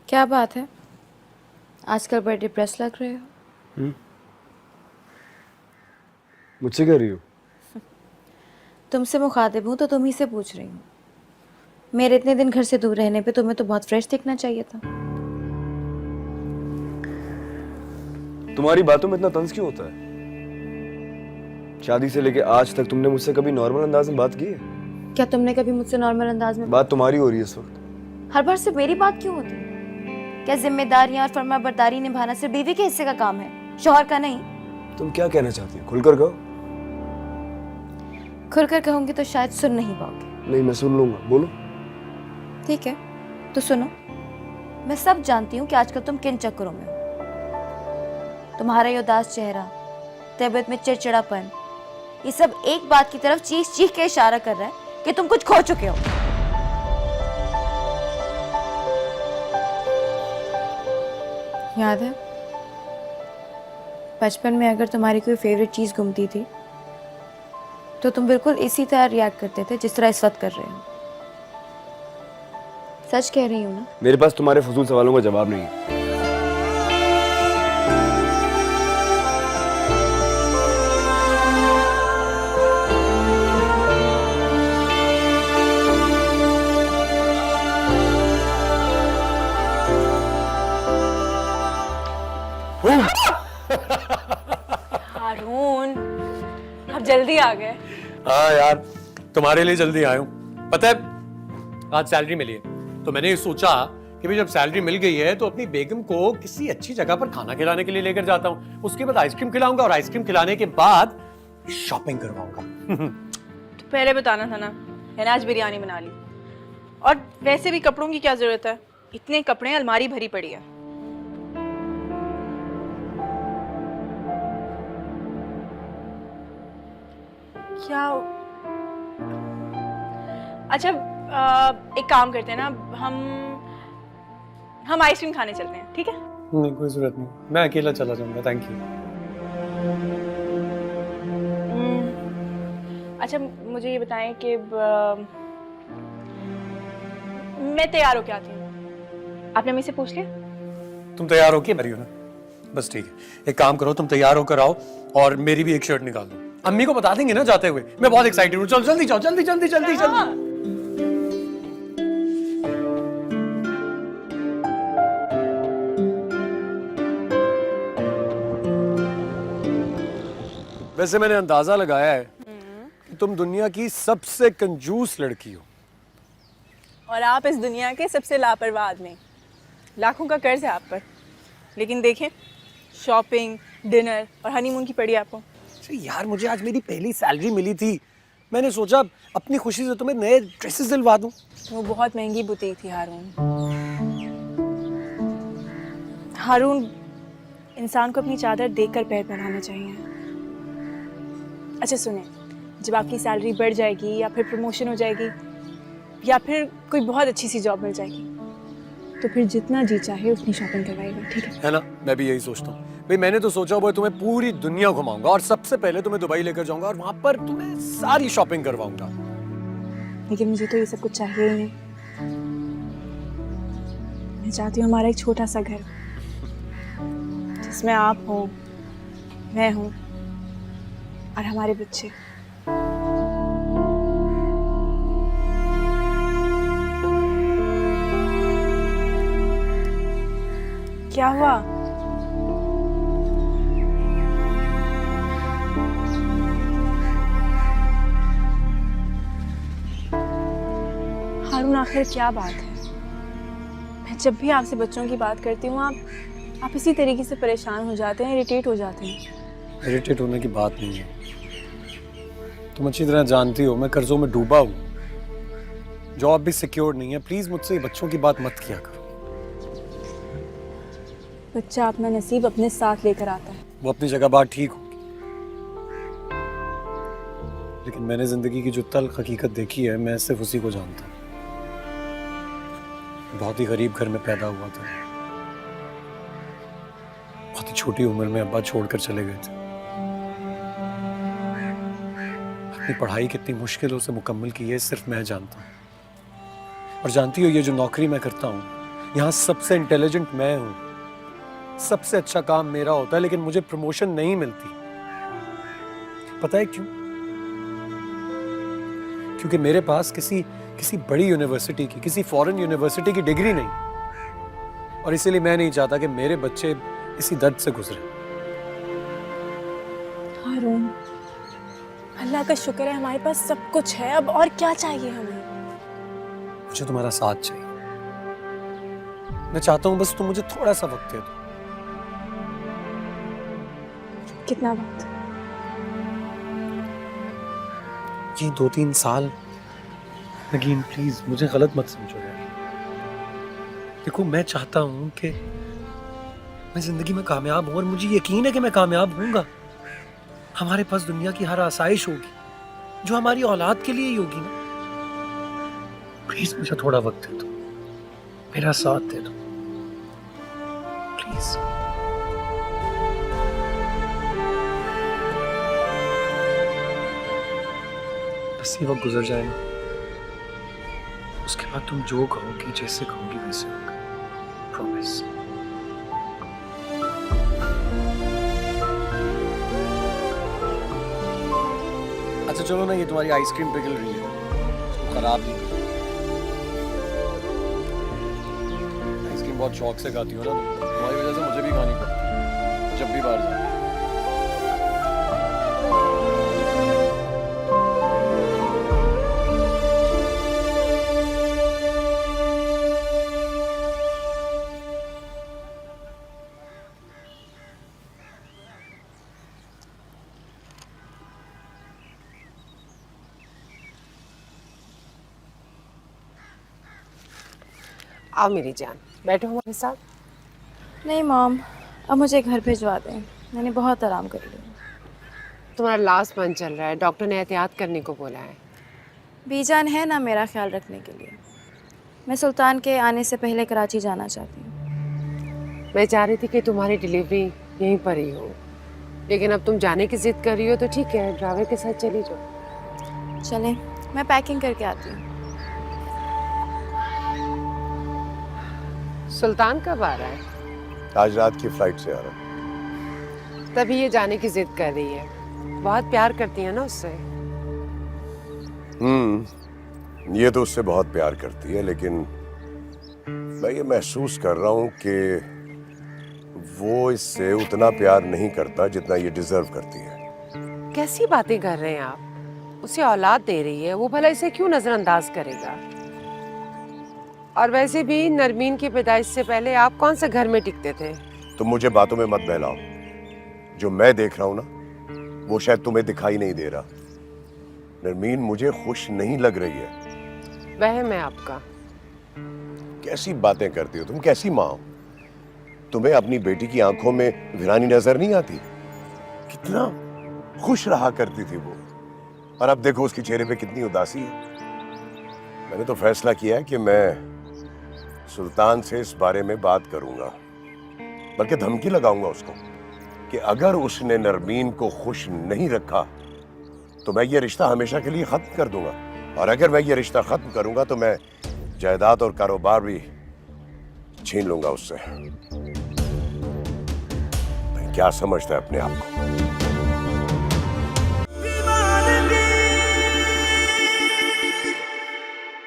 क्या बात है, आजकल बड़े डिप्रेस लग रहे हो। मुझसे कह रही हो? तुमसे मुखातिब हूँ तो तुम ही से पूछ रही हूँ। मेरे इतने दिन घर से दूर रहने पे तुम्हें तो बहुत फ्रेश दिखना चाहिए था। तुम्हारी बातों में इतना तंज क्यों होता है? शादी से लेके आज तक तुमने मुझसे कभी नॉर्मल अंदाज में बात की है? क्या तुमने कभी मुझसे नॉर्मल अंदाज में बात तुम्हारी हो रही है इस वक्त। हर बार सिर्फ मेरी बात क्यों होती है? क्या जिम्मेदारियां और फर्माबरदारी निभाना सिर्फ बीवी के हिस्से का काम है, शौहर का नहीं? तुम क्या कहना चाहती हो? खुलकर कहो। खुलकर कहूंगी तो शायद सुन नहीं पाओगे। नहीं, मैं सुन लूंगा, बोलो। ठीक है तो सुनो। मैं सब जानती हूँ कि आजकल तुम किन चक्करों में हो। तुम्हारा ये उदास चेहरा, तबीयत में चिड़चिड़ापन, ये सब एक बात की तरफ चीख चीख के इशारा कर रहा है कि तुम कुछ खो चुके हो। याद है बचपन में अगर तुम्हारी कोई फेवरेट चीज गुमती थी तो तुम बिल्कुल इसी तरह रिएक्ट करते थे जिस तरह इस वक्त कर रहे हो। सच कह रही हूँ ना? मेरे पास तुम्हारे फजूल सवालों का जवाब नहीं है। हारून, आप जल्दी आ गए। हाँ यार, तुम्हारे लिए जल्दी आया हूँ। पता है आज सैलरी मिली है तो मैंने ये सोचा कि भाई जब सैलरी मिल गई है तो अपनी बेगम को किसी अच्छी जगह पर खाना खिलाने के लिए लेकर जाता हूँ। उसके बाद आइसक्रीम खिलाऊंगा और आइसक्रीम खिलाने के बाद शॉपिंग करवाऊंगा। तो पहले बताना था ना, मैंने आज बिरयानी बना ली। और वैसे भी कपड़ों की क्या जरूरत है, इतने कपड़े अलमारी भरी पड़ी है। क्या अच्छा, एक काम करते हैं ना, हम आइसक्रीम खाने चलते हैं, ठीक है? नहीं, कोई जरूरत नहीं, मैं अकेला चला जाऊंगा, थैंक यू। अच्छा मुझे ये बताएं कि मैं तैयार हो क्या आती हूँ? आपने मुझसे पूछ लिया? तुम तैयार हो के भरी हो ना? बस ठीक है, एक काम करो, तुम तैयार होकर आओ और मेरी भी एक शर्ट निकाल दो। अम्मी को बता देंगे ना जाते हुए। मैं बहुत एक्साइटेड हूँ। चल जल्दी जाओ, जल्दी जल्दी जल्दी जल्दी। वैसे मैंने अंदाजा लगाया है कि तुम दुनिया की सबसे कंजूस लड़की हो और आप इस दुनिया के सबसे लापरवाह आदमी। लाखों का कर्ज है आप पर, लेकिन देखें शॉपिंग, डिनर और हनीमून की पड़ी आपको। यार मुझे आज मेरी पहली सैलरी मिली थी, मैंने सोचा अपनी खुशी से तुम्हें नए ड्रेसेस दिलवा दूं। वो बहुत महंगी बुटीक थी हारून। हारून, इंसान को अपनी चादर देखकर पैर फैलाना चाहिए। अच्छा सुने, जब आपकी सैलरी बढ़ जाएगी या फिर प्रमोशन हो जाएगी या फिर कोई बहुत अच्छी सी जॉब मिल जाएगी तो फिर जितना जी चाहे उतनी शॉपिंग करवाएगा, ठीक है ना? मैं भी यही सोचता हूँ भाई। मैंने तो सोचा हुआ तुम्हें पूरी दुनिया घुमाऊंगा और सबसे पहले तुम्हें दुबई लेकर जाऊंगा और वहां पर तुम्हें सारी शॉपिंग करवाऊंगा। लेकिन मुझे तो ये सब कुछ चाहिए ही नहीं। मैं चाहती हूँ हमारा एक छोटा सा घर जिसमें आप हो, मैं हूँ और हमारे बच्चे। क्या हुआ? हारून, आखिर क्या बात है? मैं जब भी आपसे बच्चों की बात करती हूँ आप इसी तरीके से परेशान हो जाते हैं, इरिटेट हो जाते हैं। इरिटेट होने की बात नहीं है, तुम अच्छी तरह जानती हो मैं कर्जों में डूबा हूँ, जॉब भी सिक्योर नहीं है। प्लीज मुझसे बच्चों की बात मत किया करो। बच्चा अपना नसीब अपने साथ लेकर आता है। वो अपनी जगह बात ठीक होगी, लेकिन मैंने जिंदगी की जो तल्ख हकीकत देखी है मैं सिर्फ उसी को जानता हूँ। बहुत ही गरीब घर में पैदा हुआ था, बहुत ही छोटी उम्र में अब्बा छोड़कर चले गए थे। अपनी पढ़ाई कितनी मुश्किलों से मुकम्मल की है सिर्फ मैं जानता हूँ। और जानती हो ये जो नौकरी मैं करता हूँ यहाँ सबसे इंटेलिजेंट मैं हूं, सबसे अच्छा काम मेरा होता है, लेकिन मुझे प्रमोशन नहीं मिलती। पता है क्यों? क्योंकि मेरे पास किसी बड़ी यूनिवर्सिटी की, किसी फॉरेन यूनिवर्सिटी की डिग्री नहीं, और इसीलिए मैं नहीं चाहता कि मेरे बच्चे इसी दर्द से गुजरे। हारून, अल्लाह का शुक्र है हमारे पास सब कुछ है, अब और क्या चाहिए हमें? मुझे तुम्हारा साथ चाहिए। मैं चाहता हूं बस तुम मुझे थोड़ा सा वक्त दे दो। कितना वक्त? ये 2-3 साल। नगीन प्लीज मुझे गलत मत समझो यार। देखो मैं चाहता हूं कि मैं जिंदगी में कामयाब हूं, और मुझे यकीन है कि मैं कामयाब होऊंगा। हमारे पास दुनिया की हर आसाइश होगी जो हमारी औलाद के लिए ही होगी ना। प्लीज मुझे थोड़ा वक्त दे दो, मेरा साथ दे दो प्लीज। बस ये वक्त गुजर जाएगा, उसके बाद तुम जो कहोगी, जैसे कहोगी वैसे होगा। प्रॉमिस। अच्छा चलो ना, ये तुम्हारी आइसक्रीम पिघल रही है, इसको खराब नहीं करो। आइसक्रीम बहुत शौक से खाती हो ना, तुम्हारी वजह से मुझे भी खानी पड़ती है जब भी बाहर जाऊं। आओ मेरी जान, बैठो हमारे साथ। नहीं मॉम, अब मुझे घर भिजवा दें, मैंने बहुत आराम कर लिया। तुम्हारा लास्ट मंथ चल रहा है, डॉक्टर ने एहतियात करने को बोला है। बीजान है ना मेरा ख्याल रखने के लिए। मैं सुल्तान के आने से पहले कराची जाना चाहती हूँ। मैं चाह रही थी कि तुम्हारी डिलीवरी यहीं पर ही हो, लेकिन अब तुम जाने की जिद कर रही हो तो ठीक है, ड्राइवर के साथ चली जाओ। चलें, मैं पैकिंग करके आती हूँ। सुल्तान कब आ रहा है? आज रात की फ्लाइट से आ रहा है। तभी ये जाने की जिद कर रही है। बहुत प्यार करती है ना उससे। ये तो उससे बहुत प्यार करती है, लेकिन मैं ये महसूस कर रहा हूँ कि वो इससे उतना प्यार नहीं करता जितना ये डिजर्व करती है। कैसी बातें कर रहे हैं आप? उसे औलाद दे रही है, वो भला इसे क्यों नजरअंदाज करेगा? और वैसे भी नरमीन की पैदाइश से पहले आप कौन से घर में टिकते थे? तुम मुझे बातों में मत बहलाओ। जो मैं देख रहा हूं ना, वो शायद तुम्हें दिखाई नहीं दे रहा। नरमीन मुझे खुश नहीं लग रही है। वहम है आपका। कैसी बातें करती हो तुम, कैसी माँ हो? तुम्हें अपनी बेटी की आंखों में वीरानी नजर नहीं आती? कितना खुश रहा करती थी वो, और अब देखो उसके चेहरे पे कितनी उदासी है। मैंने तो फैसला किया है कि मैं सुल्तान से इस बारे में बात करूंगा, बल्कि धमकी लगाऊंगा उसको कि अगर उसने नरमीन को खुश नहीं रखा तो मैं ये रिश्ता हमेशा के लिए खत्म कर दूंगा। और अगर मैं ये रिश्ता खत्म करूंगा तो मैं जायदाद और कारोबार भी छीन लूंगा उससे। क्या समझता है अपने आप को?